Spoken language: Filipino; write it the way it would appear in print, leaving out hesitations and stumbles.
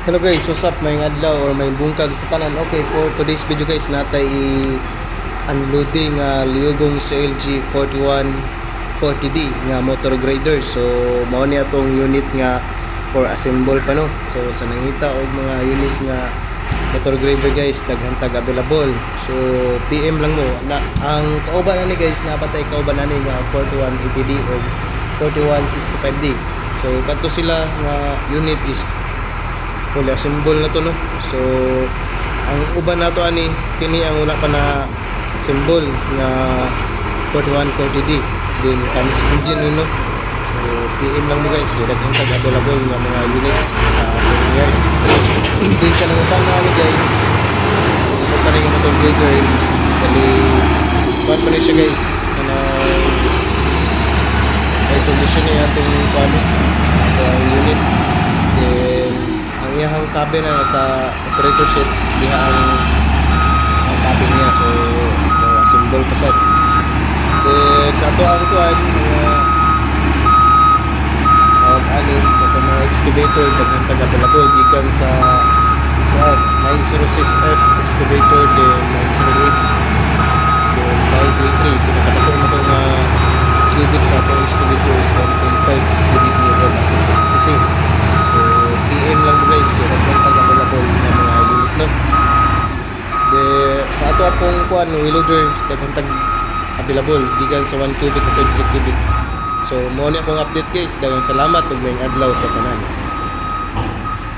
Hello guys, what's up? May adlaw or may bungkag sa tanan. Okay, for today's video guys, natay i-unloading liugong CLG 4140D nga motor grader. So, mao ni atong unit nga for assemble pa no. So, sa nangita og mga unit nga motor grader guys, daghantag available. So, PM lang mo. Ang kauban ani guys, napatay kauban ani nga 4180D o 4165D. So, kanto sila nga unit is fully assemble na to no. So ang uban nato ani kini ang una pa na assemble nga 4140D din kanis engine no. So PM lang mo guys, kaya daghang available nga mga unit sa ating yard. Din siya nang utang na ani guys. Ito pa rin yung motor grader bali pa rin siya guys na ay condition niya ating unit. Then ang iyang cabin na sa operator seat diha ang cabin niya, so assemble pa set. Then sa ato ang kuan anin sa mga excavator daghang available gikan sa 906F excavator, then 908, then 933 pinakadakong mo itong cubic sa atong excavator is 1.5 cubic meter capacity. So PM lang mo guys, kaya daghang available na mga unit no. De sa ato akong kuan wheel loader daghang available gikan sa 1 cubic o 3 cubic. So mo ni akong update guys, daghang salamat ug may adlaw sa tanan.